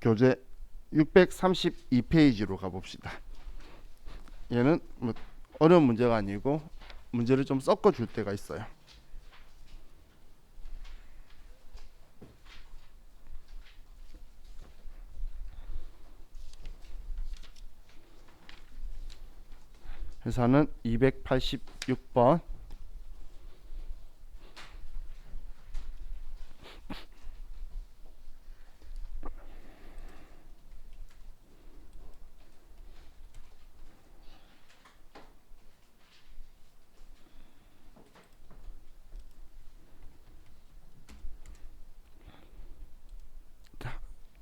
교재 632페이지로 가봅시다. 얘는 뭐 어려운 문제가 아니고 문제를 좀 섞어 줄 때가 있어요. 회사는 286번.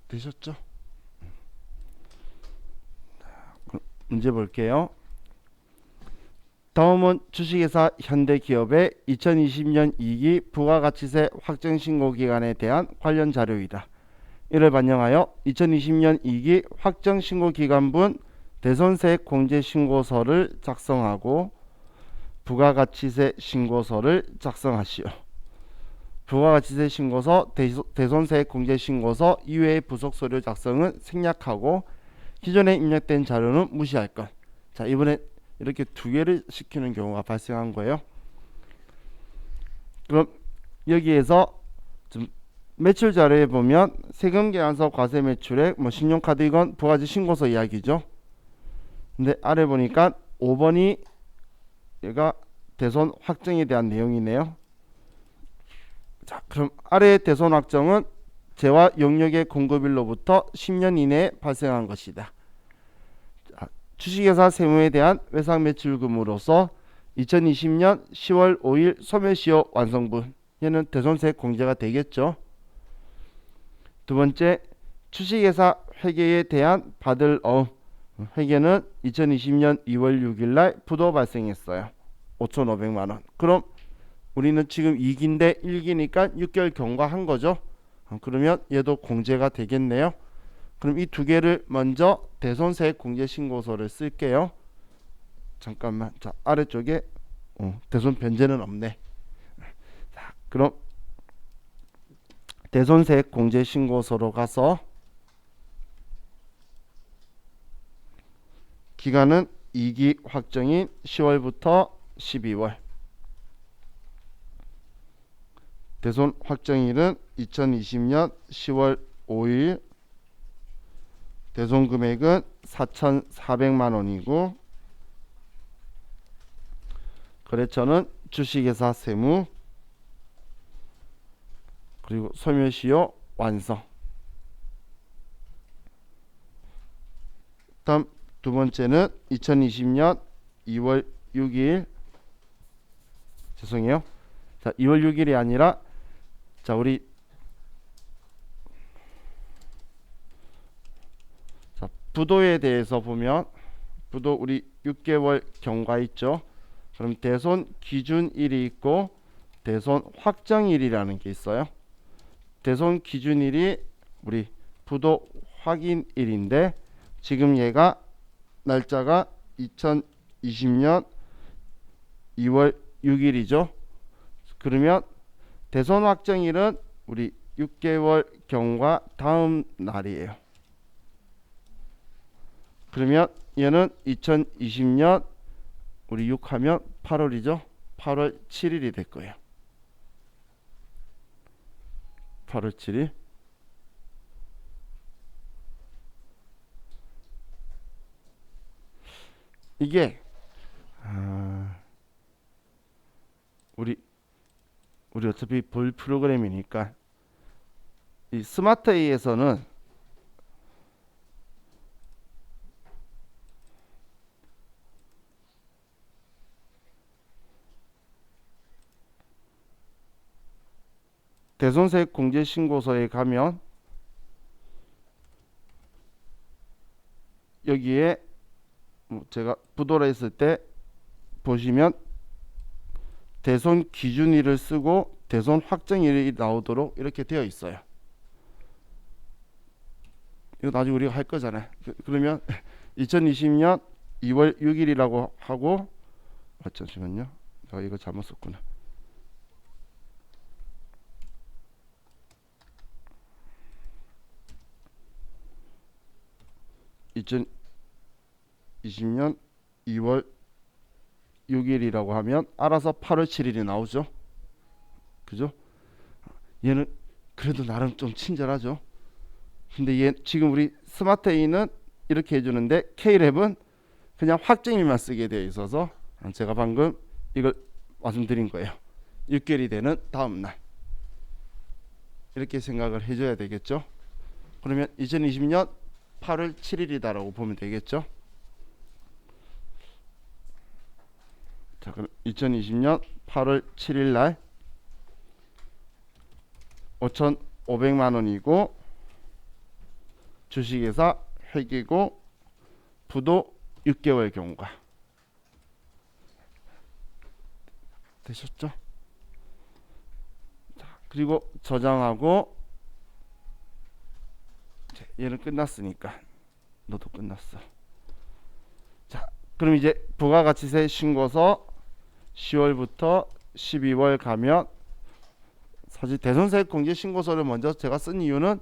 되셨죠? 문제 볼게요. 다음은 주식회사 현대기업의 2020년 이익이 부가가치세 확정신고기간에 대한 관련 자료이다. 이를 반영하여 2020년 이익이 확정신고기간분 대손세액 공제신고서를 작성하고 부가가치세 신고서를 작성하시오. 부가가치세 신고서, 대손세액 공제신고서 이외의 부속서류 작성은 생략하고 기존에 입력된 자료는 무시할 것. 자, 이번에 이렇게 두 개를 시키는 경우가 발생한 거예요. 그럼 여기에서 좀 매출 자료에 보면 세금계산서 과세매출액, 신용카드이건 부가가치 신고서 이야기죠. 근데 아래 보니까 5번이 얘가 대손 확정에 대한 내용이네요. 자, 그럼 아래의 대손 확정은 재화 용역의 공급일로부터 10년 이내에 발생한 것이다. 자, 주식회사 세무에 대한 외상매출금으로서 2020년 10월 5일 소멸시효 완성분, 얘는 대손세액 공제가 되겠죠. 두 번째, 주식회사 회계에 대한 받을 회계는 2020년 2월 6일 날 부도 발생했어요. 5,500만원. 그럼 우리는 지금 2기인데 1기니까 6개월 경과한 거죠. 그러면 얘도 공제가 되겠네요. 그럼 이 두 개를 먼저 대손세액 공제신고서를 쓸게요. 잠깐만. 자, 아래쪽에 대손 변제는 없네. 자, 그럼 대손세액 공제신고서로 가서 기간은 2기 확정인 10월부터 12월. 대손 확정일은 2020년 10월 5일. 대손 금액은 4,400만 원이고 거래처는 주식회사 세무 그리고 소멸시효 완성. 다음 두 번째는 2020년 2월 6일 죄송해요. 자, 2월 6일이 아니라 자, 우리 자, 부도에 대해서 보면 부도 우리 6개월 경과 있죠. 그럼 대손 기준일이 있고 대손 확정일이라는 게 있어요. 대손 기준일이 우리 부도 확인일인데 지금 얘가 날짜가 2020년 2월 6일이죠. 그러면 대손 확정일은 우리 6개월 경과 다음 날이에요. 그러면 얘는 2020년 우리 6하면 8월이죠. 8월 7일이 될 거예요. 8월 7일. 이게 우리 어차피 볼 프로그램이니까 이 스마트 A에서는 대손세액 공제신고서에 가면 여기에 제가 부도라 했을 때 보시면 대손 기준일을 쓰고 대손 확정일이 나오도록 이렇게 되어 있어요. 이거 나중에 우리가 할 거잖아요. 그러면 2020년 2월 6일이라고 하고 잠시만요. 제가 이거 잘못 썼구나. 2020년 2월 6일이라고 하면 알아서 8월 7일이 나오죠. 그죠? 얘는 그래도 나름 좀 친절하죠. 근데 얘 지금 우리 스마트 A는 이렇게 해주는데 K랩은 그냥 확정일만 쓰게 되어 있어서 제가 방금 이걸 말씀드린 거예요. 6개월이 되는 다음 날 이렇게 생각을 해줘야 되겠죠. 그러면 2020년 8월 7일이다라고 보면 되겠죠. 자, 그럼 2020년 8월 7일 날 5,500만 원이고 주식회사 회계고 부도 6개월 경과 되셨죠? 자, 그리고 저장하고 얘는 끝났으니까 너도 끝났어. 자, 그럼 이제 부가가치세 신고서 10월부터 12월 가면 사실 대손세액 공제 신고서를 먼저 제가 쓴 이유는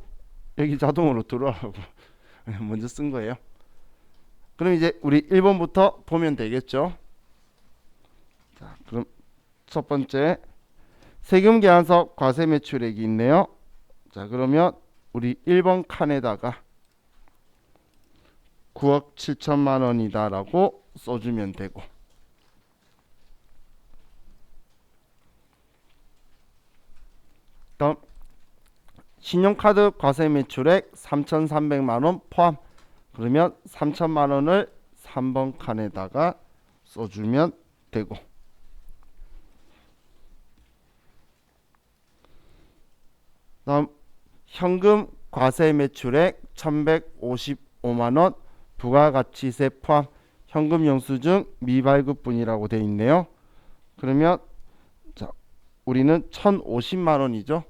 여기 자동으로 들어오라고 먼저 쓴 거예요. 그럼 이제 우리 1번부터 보면 되겠죠. 자, 그럼 첫 번째 세금 계산서 과세 매출액이 있네요. 자, 그러면 우리 1번 칸에다가 9억 7천만 원이다 라고 써주면 되고, 다음 신용카드 과세 매출액 3,300만 원 포함, 그러면 3천만 원을 3번 칸에다가 써주면 되고, 다음 현금 과세 매출액 1,155만 원 부가가치세 포함 현금 영수증 미발급분이라고 되어 있네요. 그러면 자, 우리는 1,050만 원이죠.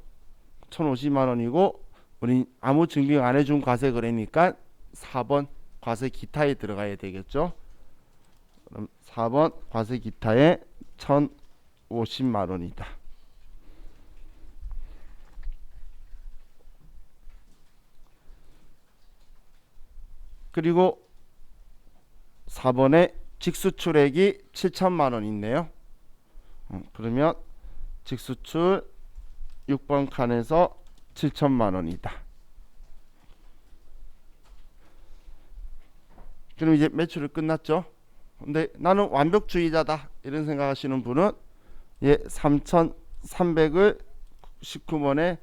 1,050만 원이고 우리 아무 증빙 안 해준 과세 거래니까 4번 과세 기타에 들어가야 되겠죠. 그럼 4번 과세 기타에 1,050만 원이다. 그리고 4번에 직수출액이 7천만 원 있네요. 그러면 직수출 6번 칸에서 7천만 원이다. 그럼 이제 매출을 끝났죠. 근데 나는 완벽주의자다 이런 생각하시는 분은 3,300을 19번에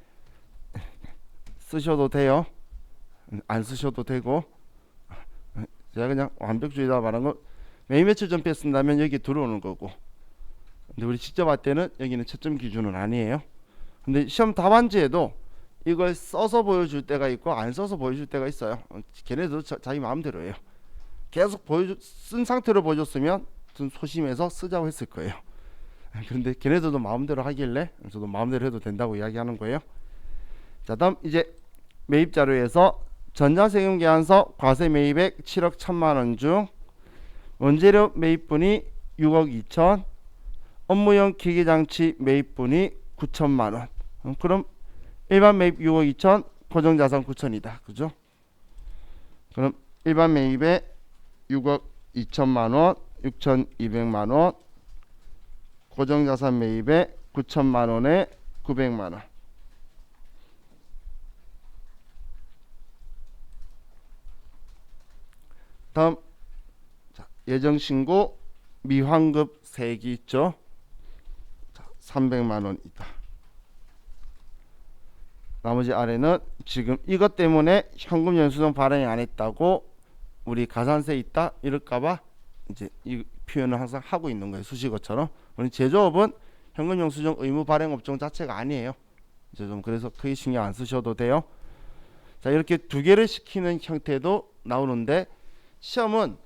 쓰셔도 돼요. 안 쓰셔도 되고, 제가 그냥 완벽주의자 말한 건 매일 매출 전표에 쓴다면 여기 들어오는 거고, 근데 우리 직접 할 때는 여기는 채점 기준은 아니에요. 근데 시험 답안지에도 이걸 써서 보여줄 때가 있고 안 써서 보여줄 때가 있어요. 걔네도 자기 마음대로 해요. 계속 쓴 상태로 보여줬으면 좀 소심해서 쓰자고 했을 거예요. 그런데 걔네들도 마음대로 하길래 저도 마음대로 해도 된다고 이야기하는 거예요. 자, 다음 이제 매입 자료에서 전자세금 계산서 과세 매입액 7억 1천만 원 중 원재료 매입분이 6억 2천, 업무용 기계장치 매입분이 9천만 원. 그럼 일반 매입 6억 2천, 고정자산 9천이다. 그죠? 그럼 일반 매입에 6억 2천만 원, 6,200만 원, 고정자산 매입에 9천만 원에 900만 원. 다음 자, 예정신고 미환급 세액이 있죠. 자, 300만 원이다. 나머지 아래는 지금 이것 때문에 현금 영수증 발행 안 했다고 우리 가산세 있다 이럴까봐 이제 이 표현을 항상 하고 있는 거예요. 수식어처럼. 우리 제조업은 현금 영수증 의무 발행 업종 자체가 아니에요. 이제 좀 그래서 크게 신경 안 쓰셔도 돼요. 자, 이렇게 두 개를 시키는 형태도 나오는데 시험은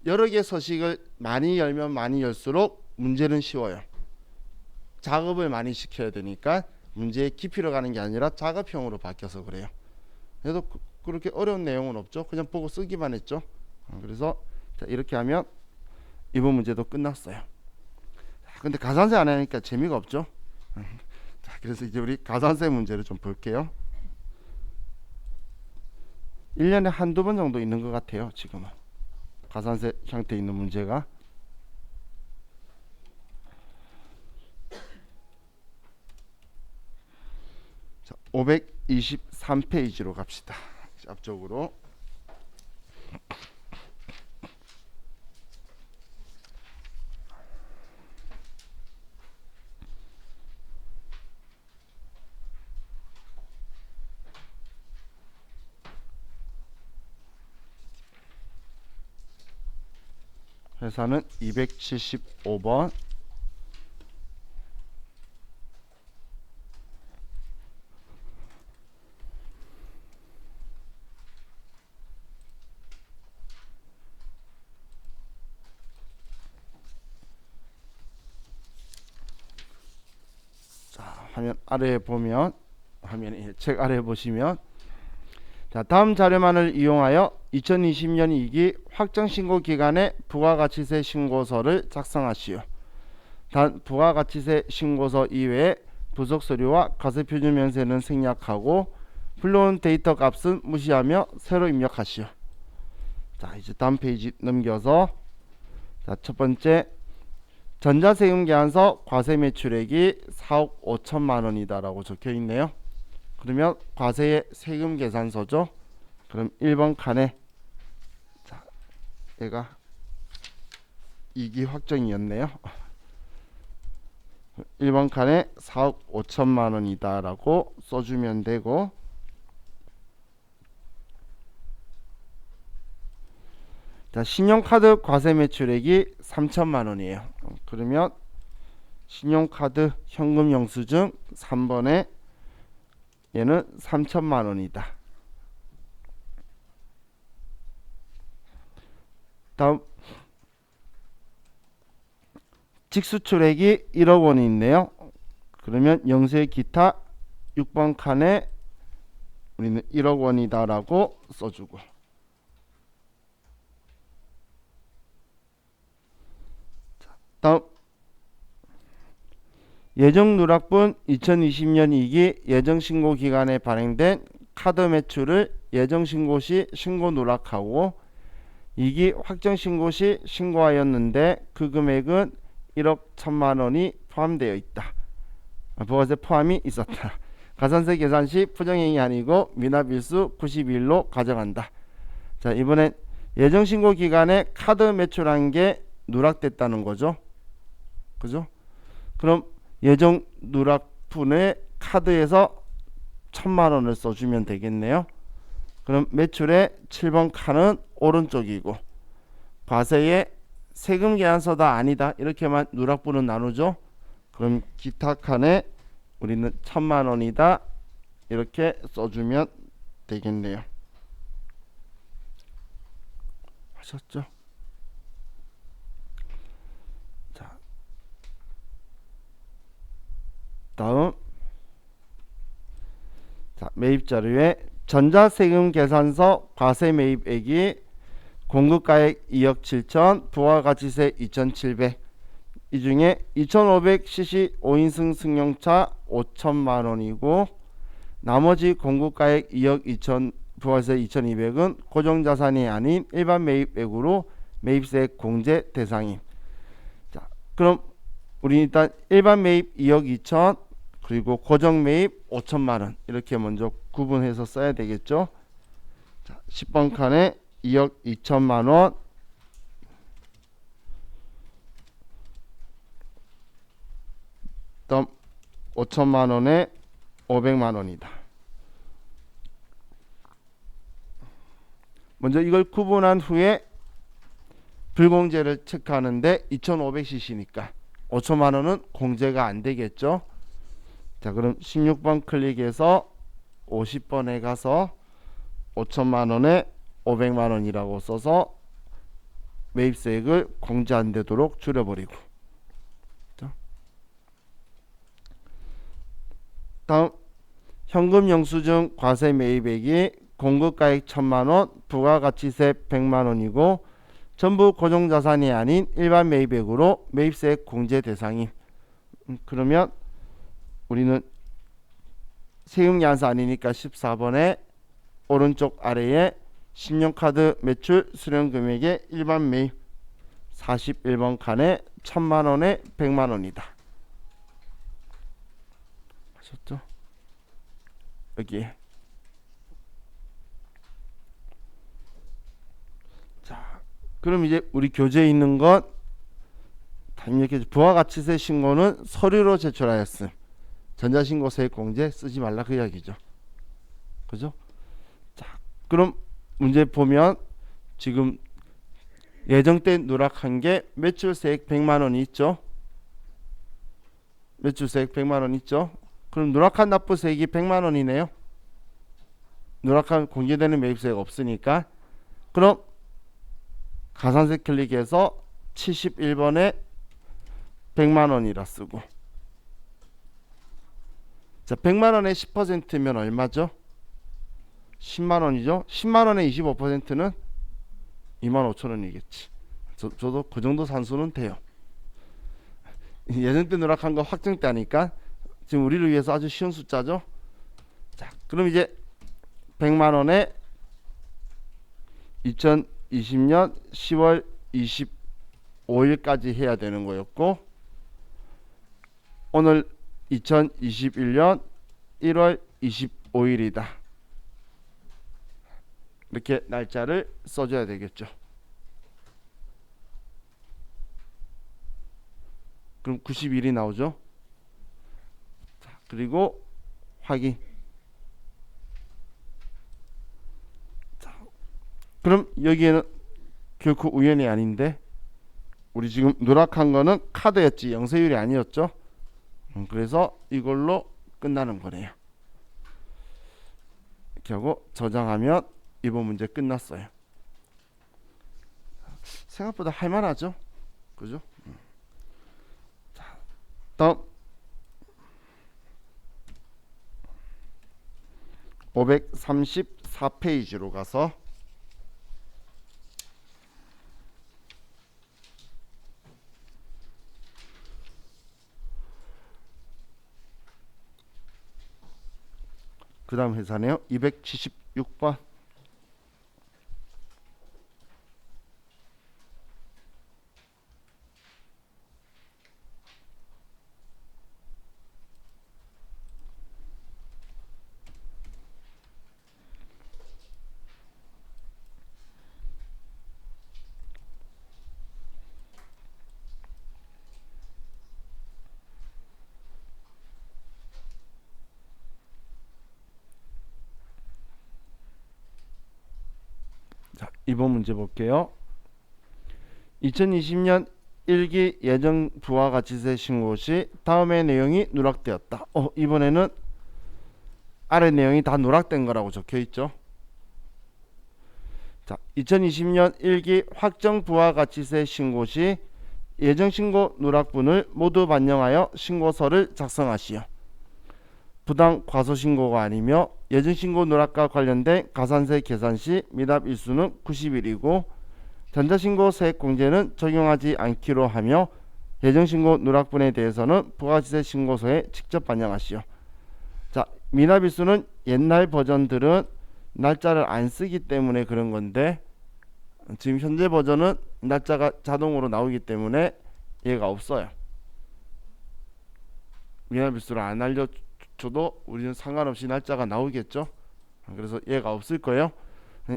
여러 개 서식을 많이 열면 많이 열수록 문제는 쉬워요. 작업을 많이 시켜야 되니까 문제의 깊이로 가는 게 아니라 작업형으로 바뀌어서 그래요. 그래도 그렇게 어려운 내용은 없죠. 그냥 보고 쓰기만 했죠. 그래서 자, 이렇게 하면 이번 문제도 끝났어요. 근데 가산세 안 하니까 재미가 없죠. 자, 그래서 이제 우리 가산세 문제를 좀 볼게요. 1년에 한두 번 정도 있는 것 같아요. 지금은 가산세 형태에 있는 문제가. 자, 523페이지로 갑시다. 앞쪽으로. 회사는 275번. 자, 화면 아래에 보면 책 아래에 보시면 자, 다음 자료만을 이용하여 2020년 2기 확정신고 기간에 부가가치세 신고서를 작성하시오. 단 부가가치세 신고서 이외에 부속서류와 과세표준명세는 생략하고 불러온 데이터 값은 무시하며 새로 입력하시오. 자, 이제 다음 페이지 넘겨서 자, 첫 번째 전자세금계산서 과세매출액이 4억 5천만 원이다라고 적혀 있네요. 그러면 과세의 세금계산서죠. 그럼 1번 칸에 자, 얘가 2기 확정이었네요. 1번 칸에 4억 5천만 원이다 라고 써주면 되고, 자, 신용카드 과세매출액이 3천만 원이에요. 그러면 신용카드 현금 영수증 3번에 얘는 3천만 원이다. 다음 직수출액이 1억 원이 있네요. 그러면 영세 기타 6번 칸에 우리는 1억 원이다 라고 써주고, 다음 예정누락분 2020년 2기 예정신고 기간에 발행된 카드 매출을 예정신고 시 신고 누락하고 2기 확정신고 시 신고하였는데 그 금액은 1억 1천만 원이 포함되어 있다. 부가세 포함이 있었다. 가산세 계산 시 부정행위 아니고 미납일수 90일로 가정한다. 자, 이번엔 예정신고 기간에 카드 매출한 게 누락됐다는 거죠. 그죠? 그럼 예정 누락분의 카드에서 1천만 원을 써주면 되겠네요. 그럼 매출의 7번 칸은 오른쪽이고 과세의 세금 계산서다 아니다 이렇게만 누락분은 나누죠. 그럼 기타 칸에 우리는 1천만 원이다 이렇게 써주면 되겠네요. 하셨죠? 자, 다음 자, 매입 자료에 전자세금 계산서 과세 매입액이 공급가액 2억 7천, 부가가치세 2,700. 이 중에 2,500cc 5인승 승용차 5천만 원이고 나머지 공급가액 2억 2천, 부가세 2,200은 고정자산이 아닌 일반 매입액으로 매입세 공제 대상임. 자, 그럼 우리 일단 일반 매입 2억 2천 그리고 고정 매입 5천만 원 이렇게 먼저 구분해서 써야 되겠죠. 자, 10번 칸에 2억 2천만 원, 다음 5천만 원에 500만 원이다. 먼저 이걸 구분한 후에 불공제를 체크하는데 2,500cc니까 5천만 원은 공제가 안 되겠죠. 자, 그럼 16번 클릭해서 50번에 가서 5천만 원에 500만 원이라고 써서 매입세액을 공제 안 되도록 줄여버리고, 다음 현금 영수증 과세 매입액이 공급가액 1천만 원, 부가가치세 100만 원이고 전부 고정자산이 아닌 일반 매입액으로 매입세액 공제 대상임. 그러면 우리는 세금계산서 아니니까 14번에 오른쪽 아래에 신용카드 매출 수령 금액의 일반 매입 41번 칸에 1000만원에 100만원이다. 하셨죠? 여기. 자, 그럼 이제 우리 교재에 있는 것 이렇게 부가가치세 신고는 서류로 제출하였음. 전자신고세액 공제 쓰지 말라 그 이야기죠. 그죠? 자, 그럼 문제 보면 지금 예정 때 누락한 게 매출세액 100만원이 있죠. 매출세액 100만원 있죠. 그럼 누락한 납부세액이 100만원이네요. 누락한 공제되는 매입세액 없으니까. 그럼 가산세 클릭해서 71번에 100만원이라 쓰고, 자 100만원에 10%면 얼마죠? 10만원이죠. 10만원에 25%는 25,000원이겠지. 저도 그 정도 산수는 돼요. 예전 때 누락한 거 확정 때 하니까 지금 우리를 위해서 아주 쉬운 숫자죠. 자, 그럼 이제 100만원에 2020년 10월 25일까지 해야 되는 거였고, 오늘 2021년 1월 25일이다. 이렇게 날짜를 써줘야 되겠죠. 그럼 90일이 나오죠. 자, 그리고 확인. 자, 그럼 여기에는 결코 우연이 아닌데, 우리 지금 누락한 거는 카드였지 영세율이 아니었죠. 그래서 이걸로 끝나는 거네요. 이렇게 하고 저장하면 이번 문제 끝났어요. 생각보다 할만하죠. 그죠? 자, 다음 534페이지로 가서 그 다음 회사네요. 276번. 자, 이번 문제 볼게요. 2020년 1기 예정 부가가치세 신고 시 다음의 내용이 누락되었다. 이번에는 아래 내용이 다 누락된 거라고 적혀 있죠. 자, 2020년 1기 확정 부가가치세 신고 시 예정 신고 누락분을 모두 반영하여 신고서를 작성하시오. 부당 과소신고가 아니며 예정신고 누락과 관련된 가산세 계산 시 미납 일수는 90일이고 전자신고 세액 공제는 적용하지 않기로 하며 예정신고 누락분에 대해서는 부가가치세 신고서에 직접 반영하시오. 자, 미납 일수는 옛날 버전들은 날짜를 안 쓰기 때문에 그런 건데, 지금 현재 버전은 날짜가 자동으로 나오기 때문에 얘가 없어요. 미납 일수를 안 알려줘도 우리는 상관없이 날짜가 나오겠죠. 그래서 얘가 없을 거예요.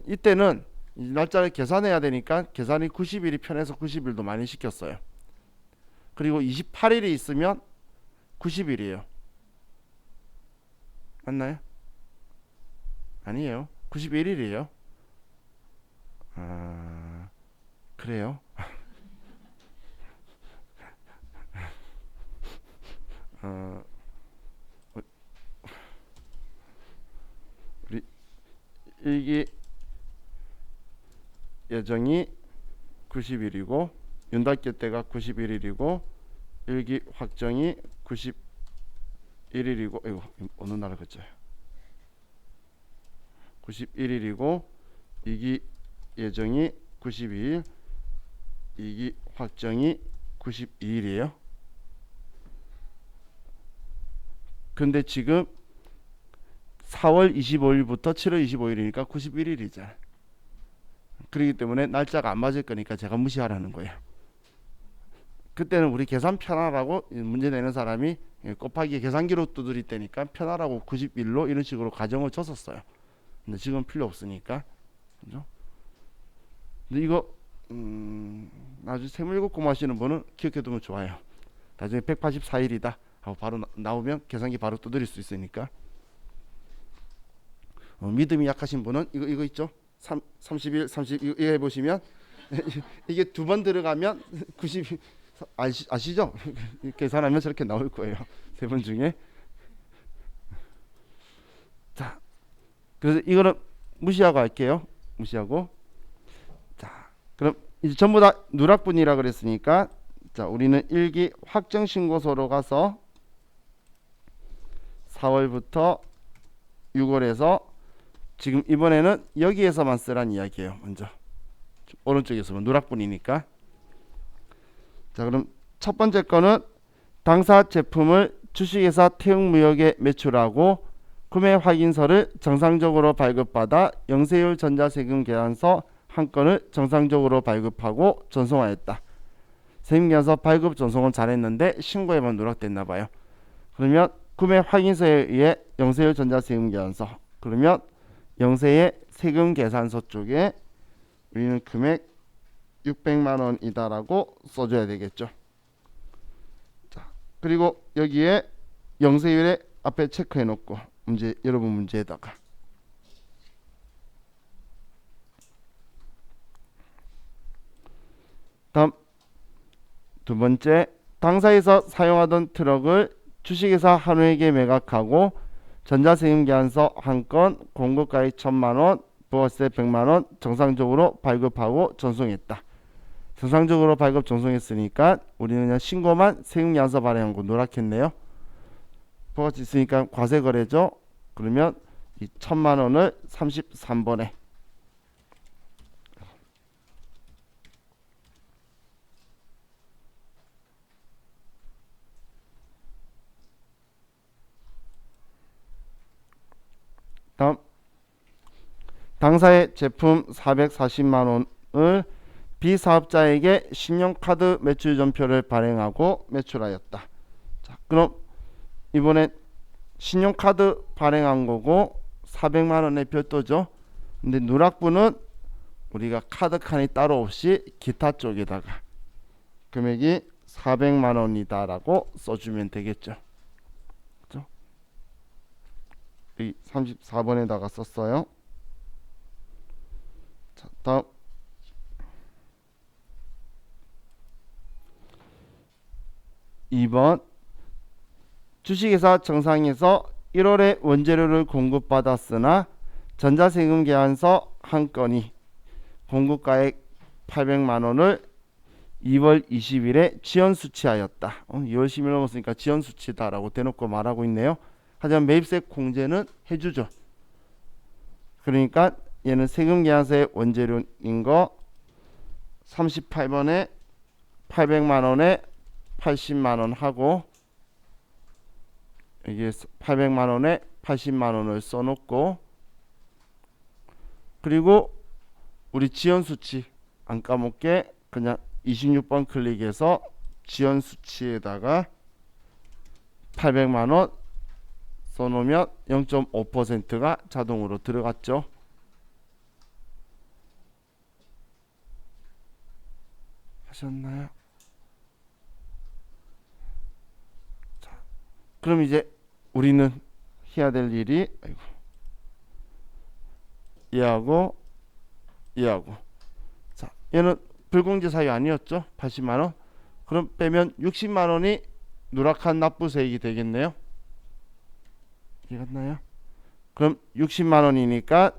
이때는 이 날짜를 계산해야 되니까 계산이 90일이 편해서 90일도 많이 시켰어요. 그리고 28일이 있으면 90일이에요. 맞나요? 아니에요. 91일이에요. 그래요. 우리 일기 예정이 90일이고 윤달기 때가 91일이고 일기 확정이 91일이고 이거 어느 나라 그죠? 91일이고 이기 예정이 92일, 이기 확정이 92일이에요. 근데 지금 4월 25일부터 7월 25일이니까 91일이잖아. 그렇기 때문에 날짜가 안 맞을 거니까 제가 무시하라는 거예요. 그때는 우리 계산 편하라고 문제 내는 사람이 곱하기 계산기로 두드릴 때니까 편하라고 91로 이런 식으로 가정을 줬었어요. 근데 지금 필요 없으니까. 그죠? 근데 이거 나중에 세무일곱 공부하시는 분은 기억해 두면 좋아요. 나중에 184일이다 하고 바로 나오면 계산기 바로 두드릴 수 있으니까. 믿음이 약하신 분은 이거 있죠? 31, 30 이거 해보시면 이게 두 번 들어가면 90 아시죠? 계산하면 저렇게 나올 거예요. 세 번 중에. 자, 그래서 이거는 무시하고 할게요. 무시하고. 자, 그럼 이제 전부 다 누락분이라 그랬으니까, 자, 우리는 일기 확정신고서로 가서 4월부터 6월에서 지금 이번에는 여기에서만 쓰란 이야기예요. 먼저 오른쪽에서만 누락분이니까. 자, 그럼 첫 번째 거는 당사 제품을 주식회사 태웅무역에 매출하고 구매 확인서를 정상적으로 발급받아 영세율 전자세금 계산서 한 건을 정상적으로 발급하고 전송하였다. 세금계산서 발급 전송은 잘했는데 신고에만 누락됐나 봐요. 그러면 구매 확인서에 의해 영세율 전자세금 계산서, 그러면 영세의 세금 계산서 쪽에 우리는 금액 600만 원이다라고 써줘야 되겠죠. 자, 그리고 여기에 영세율에 앞에 체크해 놓고 문제, 여러분 문제에다가 다음 두 번째, 당사에서 사용하던 트럭을 주식회사 한우에게 매각하고 전자세금 계산서 한 건, 공급가액 1,000만 원, 부가세 100만 원 정상적으로 발급하고 전송했다. 정상적으로 발급 전송했으니까 우리는 그냥 신고만 세금 계산서 발행한 거 누락했네요. 부가세 있으니까 과세 거래죠. 그러면 이 1,000만 원을 33번에 다음 당사의 제품 440만 원을 비사업자에게 신용카드 매출전표를 발행하고 매출하였다. 자, 그럼 이번엔 신용카드 발행한 거고 400만 원의 별도죠. 근데 누락분은 우리가 카드 칸이 따로 없이 기타 쪽에다가 금액이 400만 원이다라고 써주면 되겠죠. 그죠? 이 34번에다가 썼어요. 자, 다음 2번 주식회사 정상에서 1월에 원재료를 공급받았으나 전자세금 계산서 한 건이 공급가액 800만 원을 2월 20일에 지연 수치하였다. 2월 10일 넘었으니까 지연 수치다라고 대놓고 말하고 있네요. 하지만 매입세 공제는 해주죠. 그러니까 얘는 세금 계산서의 원재료인 거 38번에 800만 원에 80만 원 하고 여기에 800만 원에 80만 원을 써놓고, 그리고 우리 지연 수치 안 까먹게 그냥 26번 클릭해서 지연 수치에다가 800만 원 써놓으면 0.5%가 자동으로 들어갔죠. 하셨나요? 자, 그럼 이제 우리는 해야 될 일이, 아이고, 얘하고 얘하고, 자, 얘는 불공제 사유 아니었죠? 80만 원. 그럼 빼면 60만 원이 누락한 납부세액이 되겠네요. 이해갔나요? 그럼 60만 원이니까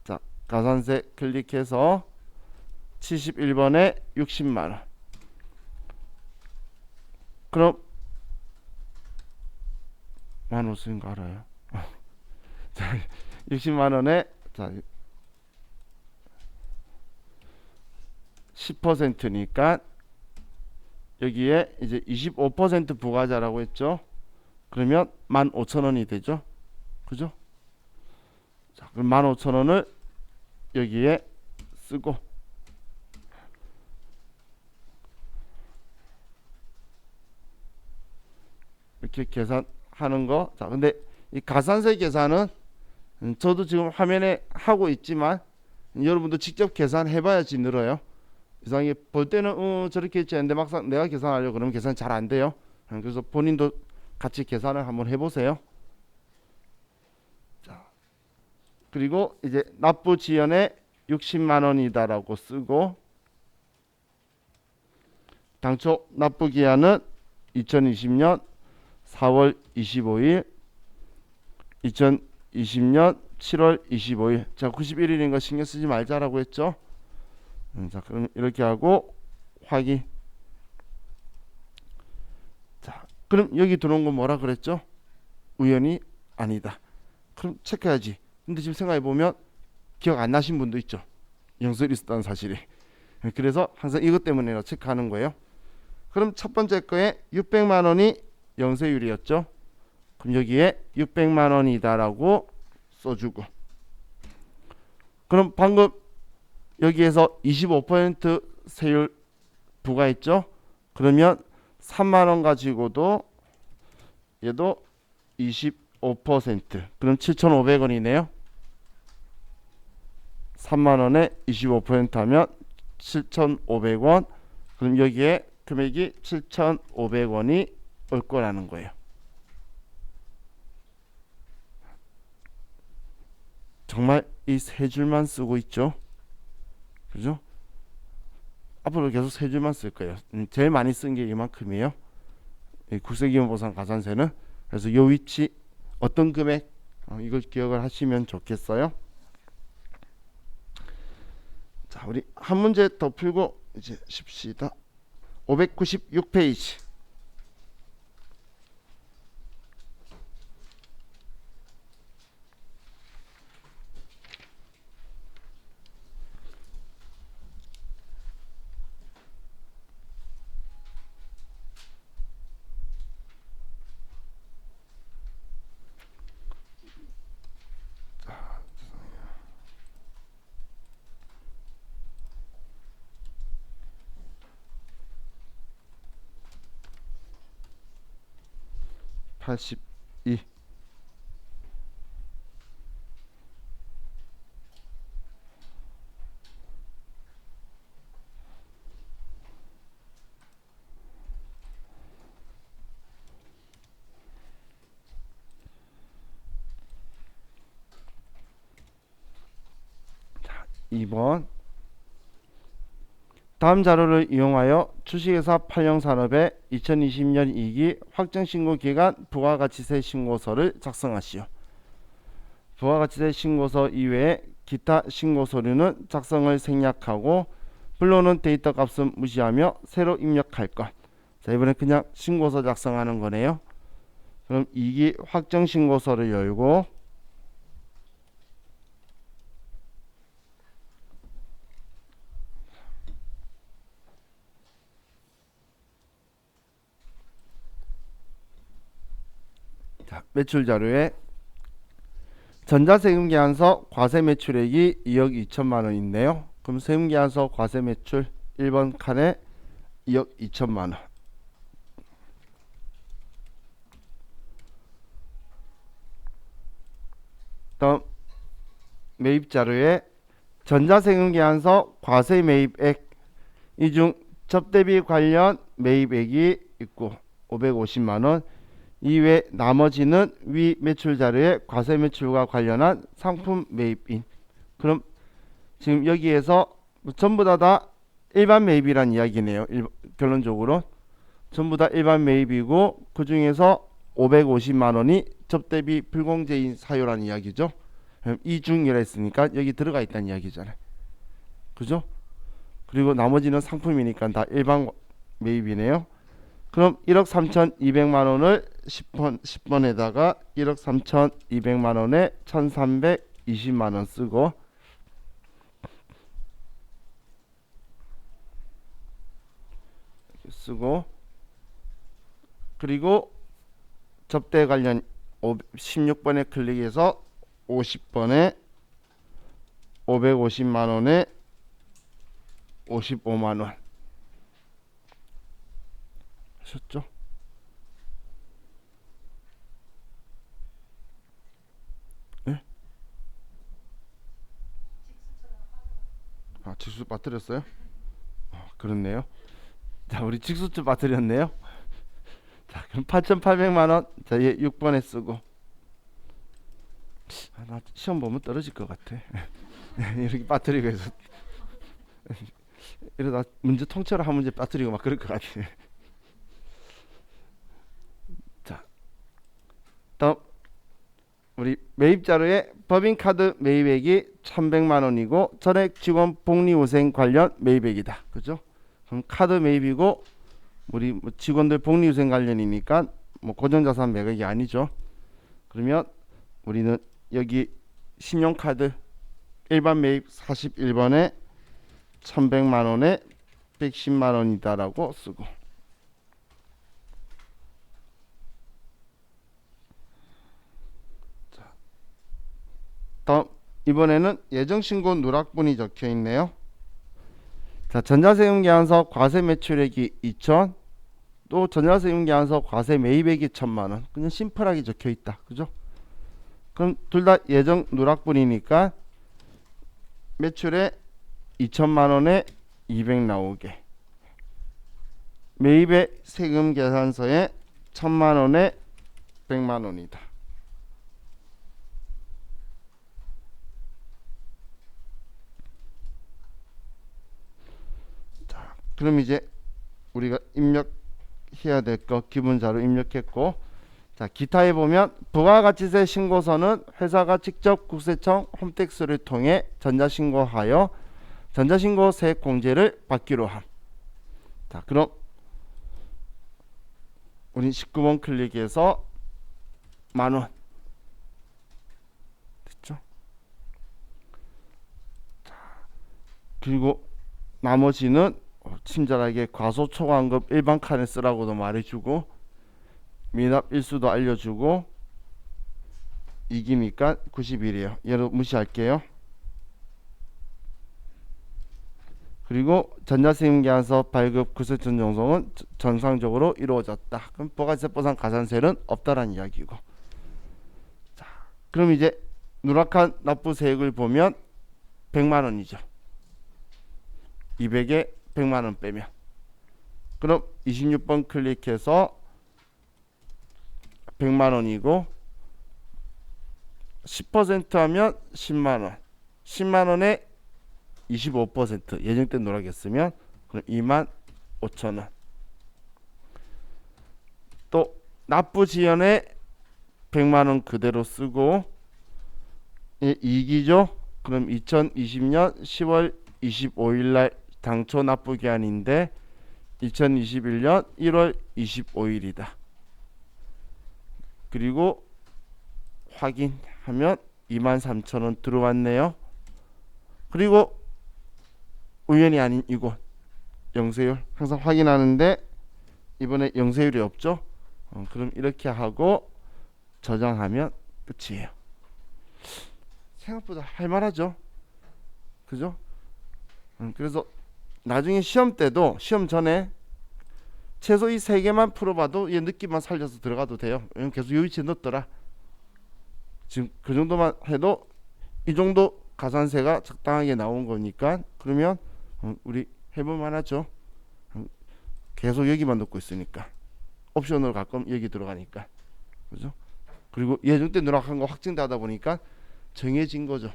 자, 가산세 클릭해서 71번에 60만 원. 그럼 15,000인 거 알아요? 자, 60만 원에 자 10%니까 여기에 이제 25% 부과자라고 했죠. 그러면 15,000원이 되죠. 그죠? 자, 그럼 15,000원을 여기에 쓰고 이렇게 계산하는 거. 자, 근데 이 가산세 계산은 저도 지금 화면에 하고 있지만 여러분도 직접 계산해 봐야지 늘어요. 이상하게 볼 때는 저렇게 했지 했는데 막상 내가 계산하려고 그러면 계산 잘 안 돼요. 그래서 본인도 같이 계산을 한번 해보세요. 자, 그리고 이제 납부 지연에 60만 원이다라고 쓰고, 당초 납부 기한은 2020년 4월 25일, 2020년 7월 25일. 자, 91일인 거 신경 쓰지 말자라고 했죠. 자, 그럼 이렇게 하고 확인. 자, 그럼 여기 들어온 건 뭐라 그랬죠? 우연이 아니다. 그럼 체크해야지. 근데 지금 생각해 보면 기억 안 나신 분도 있죠. 영수증이 있었다는 사실이. 그래서 항상 이것 때문에 체크하는 거예요. 그럼 첫 번째 거에 600만 원이 영세율이었죠. 그럼 여기에 600만 원이다라고 써주고, 그럼 방금 여기에서 25% 세율 부과했죠. 그러면 3만 원 가지고도 얘도 25%, 그럼 7,500원이네요. 3만 원에 25% 하면 7,500원. 그럼 여기에 금액이 7,500원이 올 거라는 거예요. 정말 이 세 줄만 쓰고 있죠. 그죠? 앞으로 계속 세 줄만 쓸 거예요. 제일 많이 쓴 게 이만큼이에요. 국세기본보상 가산세는. 그래서 요 위치 어떤 금액, 이걸 기억을 하시면 좋겠어요. 자, 우리 한 문제 더 풀고 이제 쉽시다. 596페이지. (82) 자, 2번. 다음 자료를 이용하여 주식회사 팔령산업의 2020년 2기 확정신고기간 부가가치세 신고서를 작성하시오. 부가가치세 신고서 이외에 기타 신고서류는 작성을 생략하고 불러오는 데이터 값은 무시하며 새로 입력할 것. 자, 이번에 그냥 신고서 작성하는 거네요. 그럼 2기 확정신고서를 열고, 자, 매출 자료에 전자세금계산서 과세매출액이 2억 2천만 원인데요. 그럼 세금계산서 과세매출 1번 칸에 2억 2천만 원. 다음 매입자료에 전자세금계산서 과세매입액, 이 중 접대비 관련 매입액이 있고 550만 원, 이외 나머지는 위 매출 자료에 과세 매출과 관련한 상품 매입인. 그럼 지금 여기에서 전부 다 일반 매입이란 이야기네요. 결론적으로 전부 다 일반 매입이고, 그 중에서 550만 원이 접대비 불공제인 사유라는 이야기죠. 이중이라 했으니까 여기 들어가 있다는 이야기잖아요. 그죠? 그리고 나머지는 상품이니까 다 일반 매입이네요. 그럼 1억 3,200만 원을 10번에다가 1억 3,200만 원에 1,320만 원 쓰고, 그리고 접대 관련 16번에 클릭해서 50번에 550만 원에 55만 원 하셨죠? 아, 직수 빠뜨렸어요? 그렇네요. 자, 우리 직수주 빠뜨렸네요. 자, 그럼 8,800만 원. 자, 얘 6번에 쓰고. 나 시험 보면 떨어질 것 같아. 이렇게 빠뜨리고 해서 이러다 문제 통째로 한 문제 빠뜨리고 막 그럴 것 같아. 자, 다음 우리 매입 자료에 법인카드 매입액이 1,100만 원이고 전액 직원 복리후생 관련 매입액이다. 그죠? 그럼 카드 매입이고 우리 뭐 직원들 복리후생 관련이니까 뭐 고정자산 매각이 아니죠. 그러면 우리는 여기 신용카드 일반 매입 41번에 1,100만 원에 110만 원이다라고 쓰고. 자, 다음 이번에는 예정신고 누락분이 적혀 있네요. 자, 전자세금계산서 과세 매출액이 2천, 또 전자세금계산서 과세 매입액이 1,000만 원. 그냥 심플하게 적혀 있다. 그죠? 그럼 둘 다 예정 누락분이니까 매출에 2천만 원에 200 나오게, 매입의 세금 계산서에 1,000만 원에 100만 원이다. 자, 그럼 이제 우리가 입력해야 될 거 기본자료 입력했고, 자, 기타에 보면 부가가치세 신고서는 회사가 직접 국세청 홈택스를 통해 전자신고하여 전자신고 세액 공제를 받기로 함. 자, 그럼 우리 19번 클릭해서 만원 됐죠? 자, 그리고 나머지는 친절하게 과소초과환급 일반 칸에 쓰라고도 말해주고 미납 일수도 알려주고 이기니까 90일이에요. 얘로 무시할게요. 그리고 전자세금계산서 발급 국세청 정송은 정상적으로 이루어졌다. 그럼 부가세 보상 가산세는 없다라는 이야기고. 자, 그럼 이제 누락한 납부세액을 보면 100만 원이죠. 200에 100만 원 빼면. 그럼 26번 클릭해서 100만 원이고 10% 하면 10만 원. 10만 원에 25% 예정때 누락했으면 그럼 2만 5천 원. 또 납부 지연에 100만 원 그대로 쓰고, 예, 2기죠. 그럼 2020년 10월 25일 날 당초 납부 기한인데 2021년 1월 25일이다. 그리고 확인하면 23,000원 들어왔네요. 그리고 우연이 아닌 이곳 영세율 항상 확인하는데 이번에 영세율이 없죠. 그럼 이렇게 하고 저장하면 끝이에요. 생각보다 할만하죠. 그죠? 그래서 나중에 시험 때도 시험 전에 최소 이 세 개만 풀어봐도 얘 느낌만 살려서 들어가도 돼요. 왜냐면 계속 요 위치에 넣었더라. 지금 그 정도만 해도 이 정도 가산세가 적당하게 나온 거니까 그러면 우리 해볼만 하죠. 계속 여기만 넣고 있으니까 옵션으로 갈 거면 여기 들어가니까. 그죠? 그리고 예정 때 누락한 거 확정되다 보니까 정해진 거죠.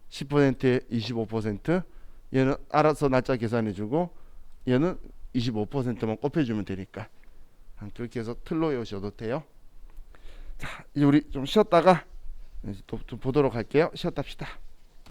10%에 25%, 얘는 알아서 날짜 계산해주고 얘는 25%만 곱해주면 되니까 그렇게 해서 틀로 외우셔도 돼요. 자, 이제 우리 좀 쉬었다가 또 보도록 할게요. 쉬었다 합시다.